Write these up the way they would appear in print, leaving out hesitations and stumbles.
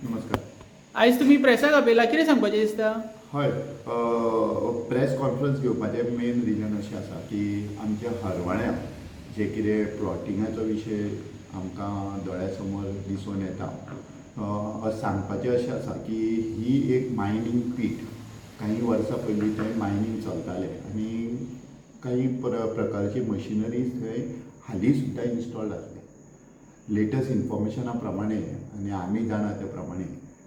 नमस्कार. आयज तुमी प्रेसाक आपयला, कितें सांगपाचें दिसता? हय, प्रेस कॉन्फरन्स घेवपाचें मेन रिजन अशें आसा की आमच्या हरवण्या जे कितें प्लॉटिंगाचो विशय आमकां दोळ्या समोर दिसून येता, सांगपाचें अशें आसा की ही एक मायनींग पीट. काही वर्सां पयलीं थंय मायनींग चलतालें आनी काही प्रकारची मशिनरीज थंय हालीं सुद्दां इन्स्टॉल्ड आसले. लेटस्ट इन्फॉर्मेशना प्रमाणे आनी आमी जाणा त्या प्रमाणे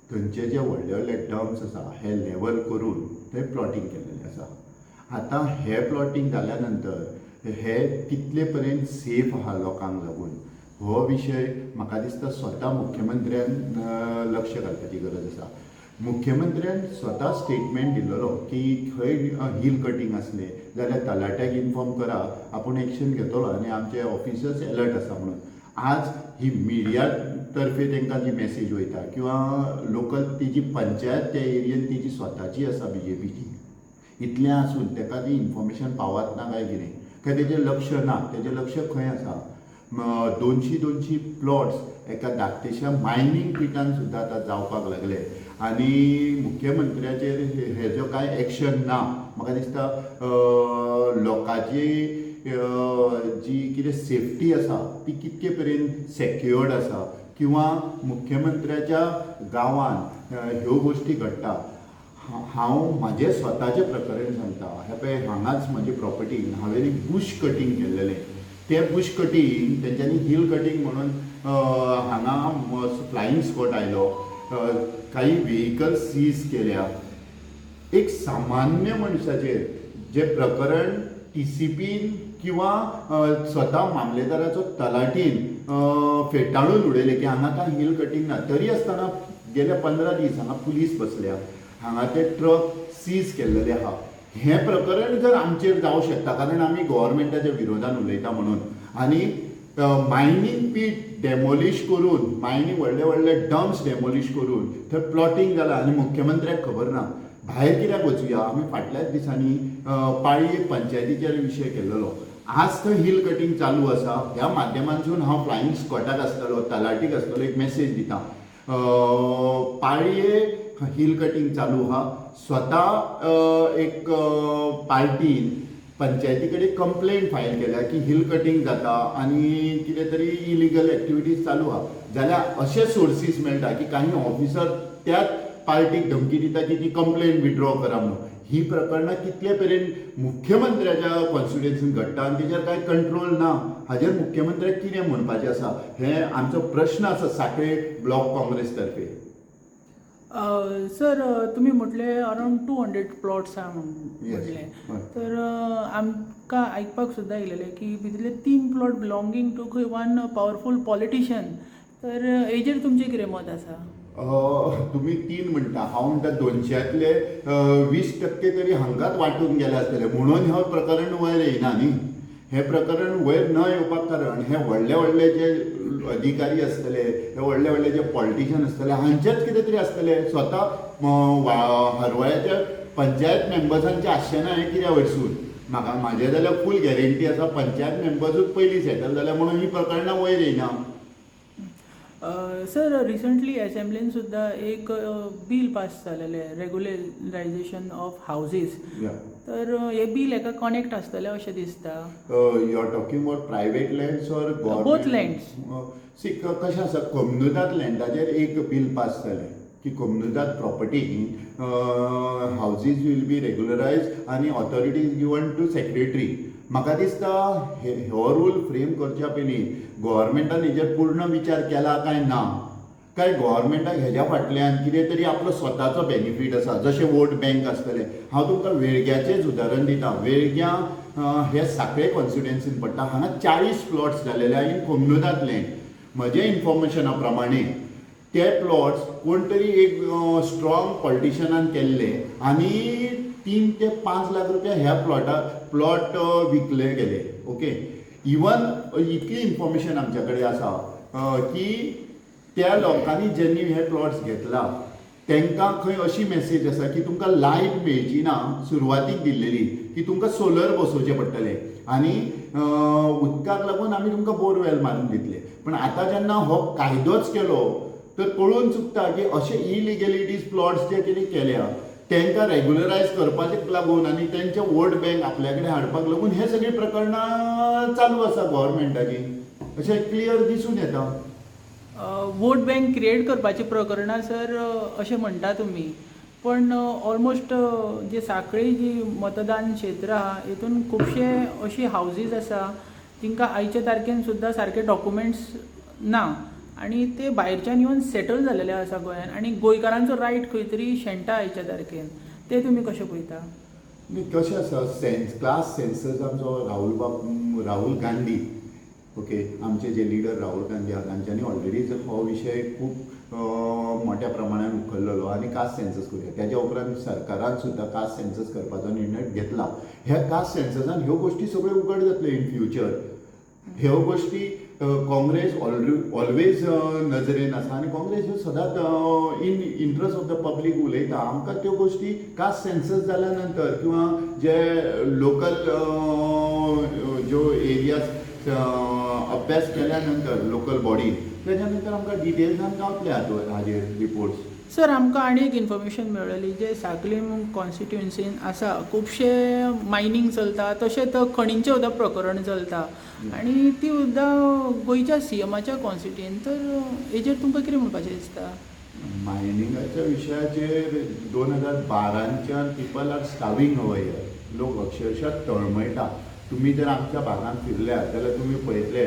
थंयचे जे व्हडले व्हडले डम्प्स आसा हे लेवल करून थंय प्लॉटिंग केल्लेलें आसा. आतां हे प्लॉटिंग जाल्या नंतर हे कितले पर्यंत सेफ आहा लोकांक लागून हो विशय म्हाका दिसता स्वता मुख्यमंत्र्यान लक्ष घालपाची गरज आसा. मुख्यमंत्र्यान स्वता स्टेटमेंट दिल्लो की खंय हिल कटींग आसलें जाल्यार तलाट्याक इन्फॉर्म करा, आपूण एक्शन घेतलो आनी आमचे ऑफिसर्स अलर्ट आसा म्हणून. आज ही मिडिया तर्फे तांकां जी मेसेज वयता किंवा लोकल तिची पंचायत त्या एरियेन तिची स्वताची आसा BJPची, इतलें आसून ताका ती इन्फॉर्मेशन पावत ना काय कितें, काय तेजें लक्ष ना, तेजें लक्ष खंय आसा? 200 प्लॉट्स एका धाकटेशा मायनींग पिटान सुद्दां आतां जावपाक लागले आनी मुख्यमंत्र्याचेर हेजो कांय एक्शन ना. म्हाका दिसता लोकांची जी कितें सेफ्टी आसा ती कितके पर्यंत सेक्युअर्ड आसा किंवा मुख्यमंत्र्याच्या गांवान ह्यो गोश्टी घडटा. हांव म्हाजें स्वताचें प्रकरण सांगता. हे पळय, हांगाच म्हजे प्रॉपर्टीन हांवें एक बुश कटींग केल्लेलें. तें बुश कटींग तेंच्यांनी हिल कटींग म्हणून हांगा फ्लायींग स्क्वॉड आयलो, काही व्हेहिकल्स सीज केल्या. एक सामान्य मनशाचेर जें प्रकरण TCPन किंवा स्वता मामलेदाराचो तलाटीन फेटाळून उडयलें की हांगा काय हिल कटींग ना, तरी आसतना गेल्या 15 दीस हांगा पुलीस बसल्या, हांगा ते ट्रक सीज केल्लेले आहा. हें प्रकरण जर आमचेर जावं शकता कारण आमी गव्हर्मेंटाच्या विरोधान उलयता म्हणून, आनी मायनींग पीट डेमोलिश करून, मायनींग व्हडले व्हडले डम्प्स डेमोलिश करून थंय प्लॉटिंग जालां आनी मुख्यमंत्र्याक खबर ना. भायर कित्याक वचुया? आमी फाटल्याच दिसांनी पाळी पंचायतीचेर विशय केल्लो. आज थंय हिल कटींग चालू आसा. ह्या माध्यमांतसून हांव फ्लायींग स्क्वॉडाक आसतलो, तलाटीक आसतलो, एक मेसेज दिता. पाळये हिल कटींग चालू आहा. स्वता एक पार्टीन पंचायती कडेन कंप्लेंट फायल केल्या की हिल कटींग जाता आनी कितें तरी इलिगल एक्टिविटीज चालू आहा. जाल्यार अशे सोर्सीस मेळटा की काही ऑफिसर त्याच पार्टीक धमकी दिता की ती कंप्लेंट विड्रॉ करा म्हणून. ही प्रकरणां कितले पर्यंत मुख्यमंत्र्याच्या कॉन्स्टिट्युएन्सीन घडटा आनी तेजेर कांय कंट्रोल ना. हाजेर मुख्यमंत्र्याक कितें म्हणपाचें आसा हें आमचो प्रश्न आसा सांखळे ब्लॉक काँग्रेस तर्फे. सर, तुमी म्हटले अरावंड 200 प्लॉट्स आहा म्हटलें, तर आमकां आयकपाक सुद्दां येयलेलें की भितरले 3 प्लॉट बिलॉंगींग टू खंय वन पावरफूल पॉलिटिशियन. तर हेजेर तुमचें कितें मत आसा? तुमी 3 म्हणटा, हांव म्हणटा 200तले 20% तरी हांगाच वांटून गेले आसतले म्हणून हें प्रकरण वयर येयना न्ही. हें प्रकरण वयर न येवपाक कारण हे व्हडले व्हडले जे अधिकारी आसतले, हे व्हडले व्हडले जे पॉलिटिशियन आसतले, हांचेच कितें तरी आसतले. स्वता हरवळ्याच्या पंचायत मेंबर्सांचें आसचें ना हें कित्याक वयरसून. म्हाजें जाल्यार फूल गॅरंटी आसा पंचायत मेंबर्सूच पयलीं सेटल जाल्या म्हणून ही प्रकरणां वयर येयना. सर, रिसंटली एसेंब्लीन सुद्दां एक बील पास जालेलें, रेग्युलरायझेशन ऑफ हावजीस. तर हे बील हेका कनेक्ट आसतलें अशें दिसता. You are talking about private lands or government? Both lands. See कशें आसा, कम्युनिदाद लँडाचेर एक बील पास जालें की कम्युनिदाद प्रॉपर्टीन हावजीस वील बी रेग्युलरायज आनी authority is given to secretary. म्हाका दिसता हो रूल फ्रेम करच्या पयलीं गव्हर्मेंटान हेजेर पूर्ण विचार केला काय ना, काय गव्हर्मेंटाक हेज्या फाटल्यान कितें तरी आपलो स्वताचो बेनिफीट आसा, जशें वोट बँक आसतलें. हांव तुमकां वेळग्याचेंच उदाहरण दितां. वेळग्या हे सांखळे कॉन्स्टिट्युएन्सीन पडटा. हांगा 40 प्लॉट्स जालेले इन कम्युनिदाद लँड. म्हज्या इन्फॉर्मेशना प्रमाणे ते प्लॉट्स कोण तरी एक स्ट्रॉंग पॉलिटिशनान केल्ले आनी 3 ते 5 लाख रुपया ह्या प्लॉट विकले गेले. ओके, इवन इतली इन्फॉर्मेशन आमच्या कडेन आसा की त्या लोकांनी ज्यांनी हे प्लॉट्स घेतला तांकां खंय अशी मेसेज आसा की तुमकां लायट मेळची ना, सुरवातीक दिल्लेली की तुमकां सोलर बसोवचें पडटलें आनी उदकाक लागून आमी तुमकां बोरवेल मारून दितले. पण आतां जेन्ना हो कायदोच केलो तर कळून चुकता की असे इलिगॅलिटीज प्लॉट्स जे कितें केल्या तांकां रेग्युलरायज करपाक लागून आनी तेंचे वोट बँक आपल्या कडेन हाडपाक लागून हे सगळी प्रकरणां चालू आसा गव्हर्मेंटाची अशें क्लियर दिसून येता. वोट बँक क्रिएट करपाची प्रकरणां सर अशें म्हणटा तुमी, पण ऑलमोस्ट जे सांखळी जी मतदान क्षेत्र आहा हितून खुबशे अशी हावजीस आसा जिंकां आयच्या तारखेन सुद्दां सारके डॉक्युमेंट्स ना आनी ते भायरच्यान येवन सेटल जालेले आसा गोंयान आनी गोंयकारांचो रायट खंय तरी शेणटा आयच्या तारखेन. ते तुमी कशें पळयता? कशें आसा क्लास सेन्सस आमचो राहुल गांधी ओके आमचे जे लिडर राहुल गांधी आहा तांच्यांनी ऑलरेडी हो विशय खूब मोठ्या प्रमाणान उखल्लेलो आनी कास्ट सेन्सस करूया. त्याच्या उपरांत सरकारान सुद्दां कास्ट सेन्सस करपाचो निर्णय घेतला. ह्या कास्ट सेन्ससान ह्यो गोश्टी सगळ्यो उघड जातल्यो इन फ्युचर. ह्यो गोश्टी काँग्रेस ऑलवेज नजरेन आसा आनी काँग्रेस ह्यो सदांच in interest of the public उलयता. आमकां त्यो गोश्टी कास्ट सेन्सस जाल्या नंतर किंवा जे लोकल ज्यो एरियाज अभ्यास केल्या नंतर लोकल बॉडी त्याच्या नंतर आमकां डिटेल्सान गावतले हाजेर रिपोर्ट्स. सर आमकां आनी एक इन्फॉर्मेशन मेळ्ळी जे सांखळीम कॉन्स्टिट्युएन्सीन आसा खुबशे मायनींग चलता तशेंच खणींचें सुद्दां प्रकरण चलता आनी ती सुद्दां गोंयच्या सीएमाच्या कॉन्स्टिट्युएंट. तर हेजेर तुमकां कितें म्हणपाचें दिसता? मायनिंगाच्या विशयाचेर 2012च्यान people are starving over here. लोक अक्षरशः तळमळटा. तुम्ही जर आमच्या भागांत फिरल्यात जाल्यार तुम्ही पळयतले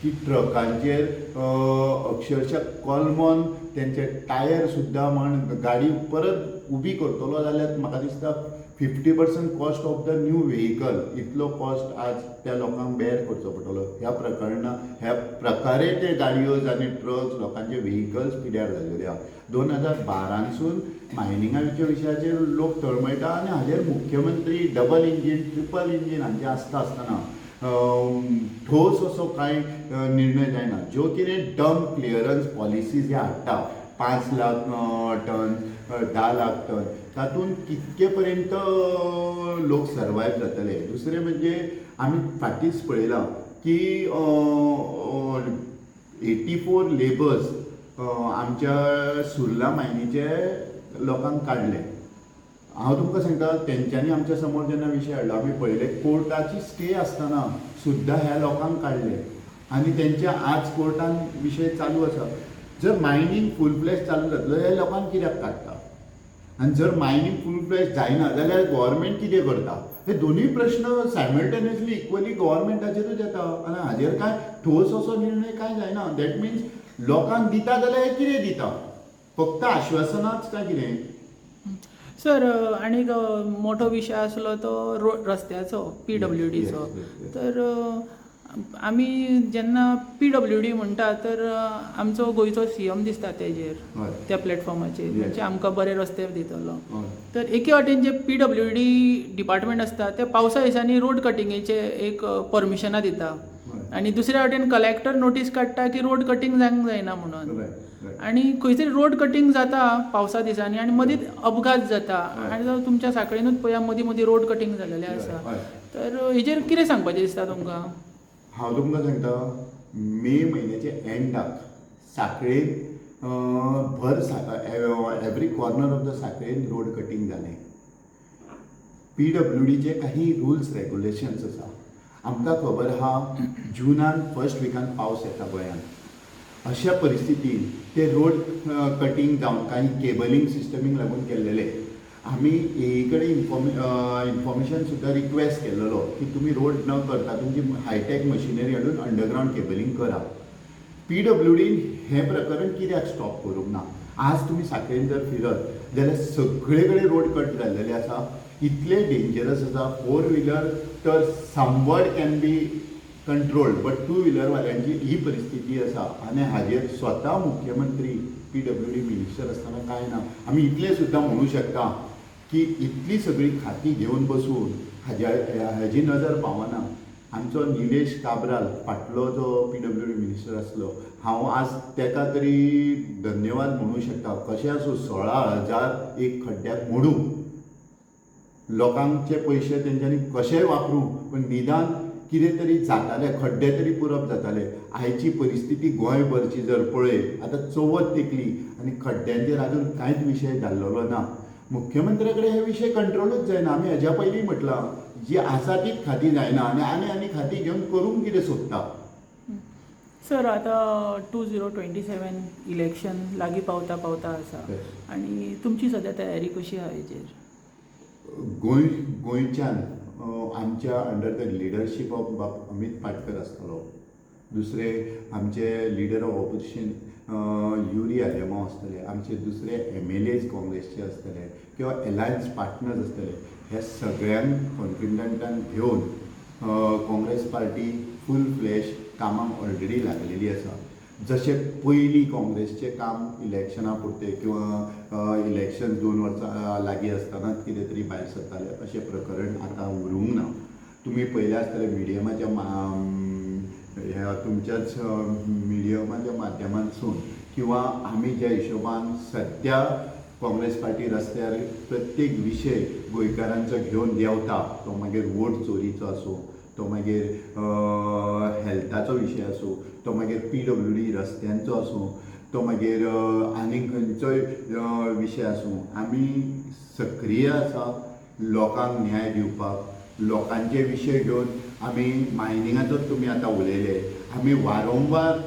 की ट्रकांचेर अक्षरशः कलमोन तेंचे टायर सुद्दां म्हण गाडी परत उबी करतलो जाल्यार म्हाका दिसता 50% cost of the new vehicle इतलो कॉस्ट आज त्या लोकांक बेर करचो पडटलो. ह्या प्रकारे ते गाडयो आनी ट्रक्स लोकांचे व्हेहिकल्स पिड्यार जाल्लेले आहा. 2012सून मायनिंगाच्या विशयाचेर लोक तळमळटा आनी हाजेर मुख्यमंत्री डबल इंजीन ट्रिपल इंजीन हांचे आसतना ठोस असो कांय निर्णय जायना. ज्यो कितें डंप क्लियरन्स पॉलिसीज जे हाडटा 5 लाख टन 10 लाख टन तातूंत कितके पर्यंत लोक सर्वायव जातले. दुसरें म्हणजे आमी फाटींच पळयलां की 84 लेबर्स आमच्या सुर्ला मायनीचे लोकांक काडले. हांव तुमकां सांगता तेंच्यांनी आमच्या समोर जेन्ना विशय हाडलो आमी पळयले कोर्टाची स्टे आसतना सुद्दां ह्या लोकांक काडले आनी तेंच्या आज कोर्टान विशय चालू आसा. जर मायनींग फूल फ्लॅश चालू जातलो ह्या लोकांक कित्याक काडटा आनी जर मायनींग फूल फ्लॅश जायना जाल्यार गव्हर्मेंट कितें करता. हे दोनूय प्रश्न सायमल्टेनियसली इक्वली गव्हर्मेंटाचेरूच येता आनी हाजेर कांय ठोस असो निर्णय कांय जायना. दॅट मिन्स लोकांक दिता जाल्यार हे कितें दिता फक्त आश्वासनाच काय कितें. सर आनीक मोठो विशय आसलो तो रस्त्याचो PWDचो. तर आमी जेन्ना PWD म्हणटा तर आमचो गोंयचो CM दिसता तेजेर त्या प्लॅटफॉर्माचेर म्हणजे आमकां बरे रस्ते दितलो. तर एके वाटेन जे PWD डिपार्टमेंट आसता ते पावसा दिसांनी रोड कटिंगेचे एक परमिशनां दिता आनी दुसऱ्या वाटेन कलेक्टर नोटीस काडटा की रोड कटींग जावंक जायना म्हणून. आनी खंय तरी रोड कटींग जाता पावसा दिसांनी आनी मदींच अपघात जाता आनी तुमच्या सांखळेनूच पळया मदीं रोड कटींग जाल्लेलें आसा. तर हेजेर कितें सांगपाचें दिसता तुमकां? हांव तुमकां सांगता मे म्हयन्याच्या एंडाक सांखळेन एवरी कॉर्नर ऑफ द सांखळेन रोड कटींग जालें. PWDचे काही रुल्स रेग्युलेशन्स आसा. आमकां खबर आहा जुनान फर्स्ट विकान पावस येता गोंयांत. अशा परिस्थितीन ते रोड कटींग जावन काही केबलिंग सिस्टमीक लागून केल्लेले. आमी हे कडेन इन्फॉर्मेशन सुद्दां रिक्वेस्ट केल्लो की तुमी रोड न करता तुमची हायटेक मशिनरी हाडून अंडरग्रावंड केबलिंग करा. PWDन हें प्रकरण कित्याक स्टॉप करूंक ना. आज तुमी सांखळेन जर फिरत जाल्यार सगळे कडेन रोड कट जाल्लेले आसा. इतले डेंजरस आसा. 4 व्हिलर तर समवड कॅन बी कंट्रोल्ड बट 2 व्हिलरवाल्यांची ही परिस्थिती आसा आनी हाजेर स्वता मुख्यमंत्री PWD मिनिस्टर आसतना कांय ना. आमी इतलें सुद्दां म्हणू शकता की इतली सगळी खातीं घेवन बसून हाजी नजर पावना. आमचो निलेश काब्राल फाटलो जो PWD मिनिस्टर आसलो हांव आज ताका तरी धन्यवाद म्हणू शकता. कशें आसूं 16,000 एक खड्ड्याक मोडूं लोकांचे पयशे तेंच्यांनी कशेंय वापरूं पण निदान कितें तरी जातालें, खड्डे तरी पुरप जाताले. आयची परिस्थिती गोंयभरची जर पळयत आतां चवथ तेकली आनी खड्ड्यांचेर अजून कांयच विशय जाल्लो ना. मुख्यमंत्र्या कडेन हे विशय कंट्रोलूच जायना. आमी हेज्या पयलीं म्हटलां जी आसा तीच खाती जायना आनी खाती घेवन करूंक कितें सोदता. सर आतां 2027 इलेक्शन लागीं पावता आसा आनी तुमची सद्या तयारी कशी आहा हेजेर? गोंयच्यान आमच्या अंडर द लिडरशीप ऑफ बाब अमित पाटकर आसतलो. दुसरे आमचे leader of opposition Yuri Alemao आसतले. आमचे दुसरे MLAs काँग्रेसचे आसतले किंवा एलायन्स पार्टनर्स आसतले. हे सगळ्यांक कॉन्फिडंटान घेवन काँग्रेस पार्टी फूल फ्लॅश कामाक ऑलरेडी लागलेली आसा. जशें पयलीं काँग्रेसचें काम इलेक्शना पुरते किंवा इलेक्शन 2 वर्सां लागीं आसतनाच कितें तरी भायर सरताले अशें प्रकरण आतां उरूंक ना. तुमी पयलें आसतलें मिडियमाच्या ह्या तुमच्याच मिडियमाच्या माध्यमांतसून किंवा आमी ज्या हिशोबान सद्या काँग्रेस पार्टी रस्त्यार प्रत्येक विशय गोंयकारांचो घेवन देंवता. तो मागीर वोट चोरीचो आसूं, तो मागीर हेल्थाचो विशय आसूं, तो मागीर PWD रस्त्यांचो आसूं, तो मागीर आनी खंयचोय विशय आसूं. आमी सक्रीय आसा लोकांक न्याय दिवपाक. लोकांचे विशय घेवन आमी मायनिंगाचोच तुमी आतां उलयले. आमी वारंवार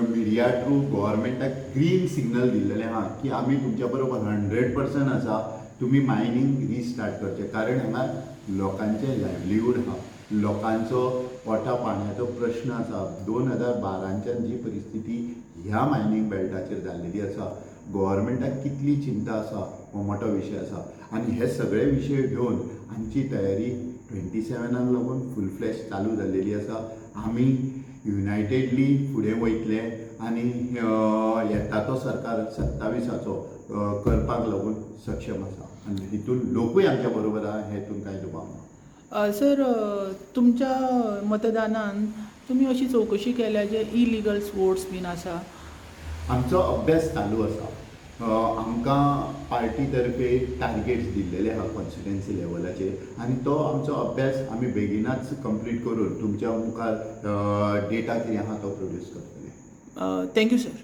मिडिया थ्रू गोवोरमेंटाक ग्रीन सिग्नल दिल्लेलें आहा की आमी तुमच्या बरोबर 100% आसा. तुमी मायनींग रिस्टार्ट करचें. कारण हांगा लोकांचें लायव्हलीहूड आहा, लोकांचो पोटा पाण्याचो प्रश्न आसा. 2012च्यान जी परिस्थिती ह्या मायनींग बेल्टाचेर जाल्लेली आसा, गोवोरमेंटाक कितली चिंता आसा हो मोठो विशय आसा. आनी हे सगळे विशय घेवन आमची तयारी 27 लागून फूल फ्लॅश चालू जाल्लेली आसा. आमी युनायटेडली फुडें वयतले आनी येता तो सरकार 27चो करपाक लागून सक्षम आसा आनी हितून लोकूय आमच्या बरोबर आहा हेतून कांय दुबाव ना. सर तुमच्या मतदानान तुमी अशी चवकशी केल्या जे इलिगल वोट्स बीन आसा? आमचो अभ्यास चालू आसा. आमकां पार्टी तर्फे टार्गेट्स दिल्लेले आहा कॉन्स्टिट्युएन्सी लेवलाचेर आनी तो आमचो अभ्यास आमी बेगिनाच कंप्लीट करून तुमच्या मुखार डेटा कितें आहा तो प्रोड्यूस करतले. Thank you sir.